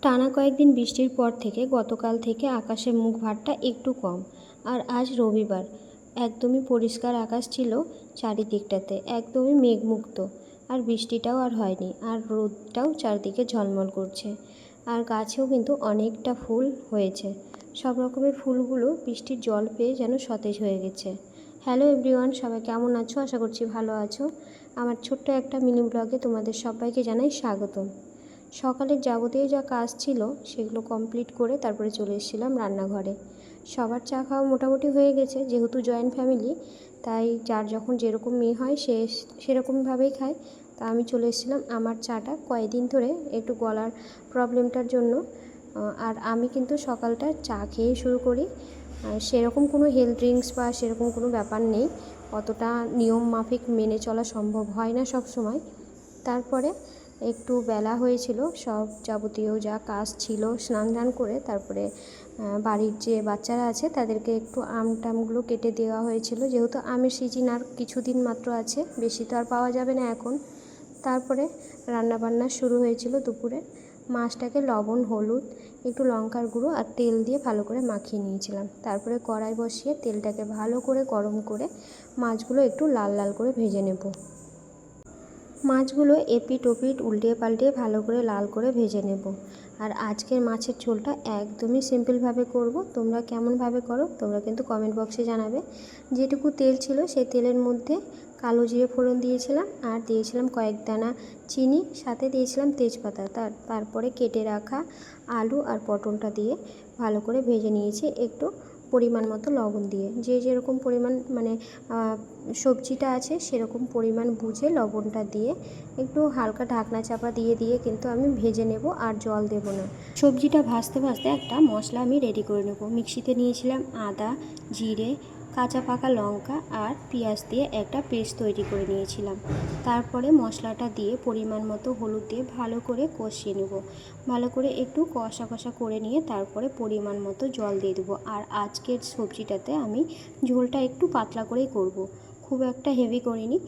টানা কয়েকদিন বৃষ্টির পর থেকে গতকাল থেকে আকাশের মুখ ভারটা একটু কম। আর আজ রবিবার, একদমই পরিষ্কার আকাশ ছিল চারিদিকটাতে, একদমই মেঘমুক্ত। আর বৃষ্টিটাও আর হয়নি, আর রোদটাও চারদিকে ঝলমল করছে। আর গাছেও কিন্তু অনেকটা ফুল হয়েছে। সব রকমের ফুলগুলো বৃষ্টির জল পেয়ে যেন সতেজ হয়ে গেছে। হ্যালো এভরিওয়ান, সবাই কেমন আছো? আশা করছি ভালো আছো। আমার ছোট্ট একটা মিনি ব্লগে তোমাদের সবাইকে জানাই স্বাগতম। সকালের যাবতীয় যা কাজ ছিল সেগুলো কমপ্লিট করে তারপরে চলে এসেছিলাম রান্নাঘরে। সবার চা খাওয়া মোটামুটি হয়ে গেছে, যেহেতু জয়েন্ট ফ্যামিলি, তাই যার যখন যেরকম মেয়ে হয় সে সেরকমভাবেই খায়। তা আমি চলে এসেছিলাম আমার চাটা কয়েকদিন ধরে একটু গলার প্রবলেমটার জন্য। আর আমি কিন্তু সকালটা চা খেয়েই শুরু করি। সেরকম কোনো হেলথ ড্রিঙ্কস বা সেরকম কোনো ব্যাপার নেই, অতটা নিয়ম মাফিক মেনে চলা সম্ভব হয় না সব সময়। তারপরে একটু বেলা হয়েছিল, সব যাবতীয় যা কাজ ছিল স্নান টান করে তারপরে বাড়ির যে বাচ্চারা আছে তাদেরকে একটু আমগুলো কেটে দেওয়া হয়েছিল, যেহেতু আমের সিজন আর কিছুদিন মাত্র আছে, বেশি তো আর পাওয়া যাবে না এখন। তারপরে রান্নাবান্না শুরু হয়েছিল দুপুরে। মাছটাকে লবণ, হলুদ, একটু লঙ্কার গুঁড়ো আর তেল দিয়ে ভালো করে মাখিয়ে নিয়েছিলাম। তারপরে কড়াই বসিয়ে তেলটাকে ভালো করে গরম করে মাছগুলো একটু লাল লাল করে ভেজে নেব। মাছগুলো এপিট ওপিট উল্টিয়ে পাল্টিয়ে ভালো করে লাল করে ভেজে নেব। আর আজকের মাছের ঝোলটা একদমই সিম্পলভাবে করব। তোমরা কেমনভাবে করো তোমরা কিন্তু কমেন্ট বক্সে জানাবে। যেটুকু তেল ছিল সেই তেলের মধ্যে কালো জিরে ফোড়ন দিয়েছিলাম, আর দিয়েছিলাম কয়েক দানা চিনি, সাথে দিয়েছিলাম তেজপাতা। তারপরে কেটে রাখা আলু আর পটলটা দিয়ে ভালো করে ভেজে নিয়েছি, একটু পরিমাণ মতো লবণ দিয়ে। যে যেরকম পরিমাণ মানে সবজিটা আছে সেরকম পরিমাণ বুঝে লবণটা দিয়ে একটু হালকা ঢাকনা চাপা দিয়ে কিন্তু আমি ভেজে নেব, আর জল দেব না। সবজিটা ভাজতে ভাজতে একটা মশলা আমি রেডি করে নেব। মিক্সিতে নিয়েছিলাম আদা, জিরে, কাঁচা পাকা লঙ্কা আর পেঁয়াজ দিয়ে একটা পেস্ট তৈরি করে নিয়েছিলাম। তারপরে মশলাটা দিয়ে পরিমাণ মতো হলুদ দিয়ে ভালো করে কষিয়ে নেব। ভালো করে একটু কষা কষা করে নিয়ে তারপরে পরিমাণ মতো জল দিয়ে দেবো। আর আজকের সবজিটাতে আমি ঝোলটা একটু পাতলা করেই করব, খুব একটা হেভি করিনি,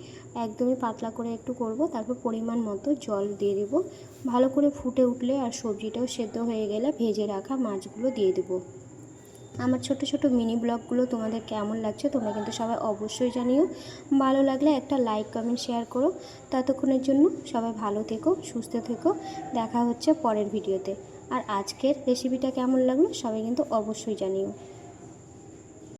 একদমই পাতলা করে একটু করব। তারপর পরিমাণ মতো জল দিয়ে দেব। ভালো করে ফুটে উঠলে আর সবজিটাও সেদ্ধ হয়ে গেলে ভেজে রাখা মাছগুলো দিয়ে দেবো। আমার ছোট ছোট মিনি ব্লগগুলো তোমাদের কেমন লাগছে তোমরা কিন্তু সবাই অবশ্যই জানিও। ভালো লাগলে একটা লাইক, কমেন্ট, শেয়ার করো। ততক্ষণের জন্য সবাই ভালো থেকো, সুস্থ থেকো। দেখা হচ্ছে পরের ভিডিওতে। আর আজকের রেসিপিটা কেমন লাগলো সবাই কিন্তু অবশ্যই জানিও।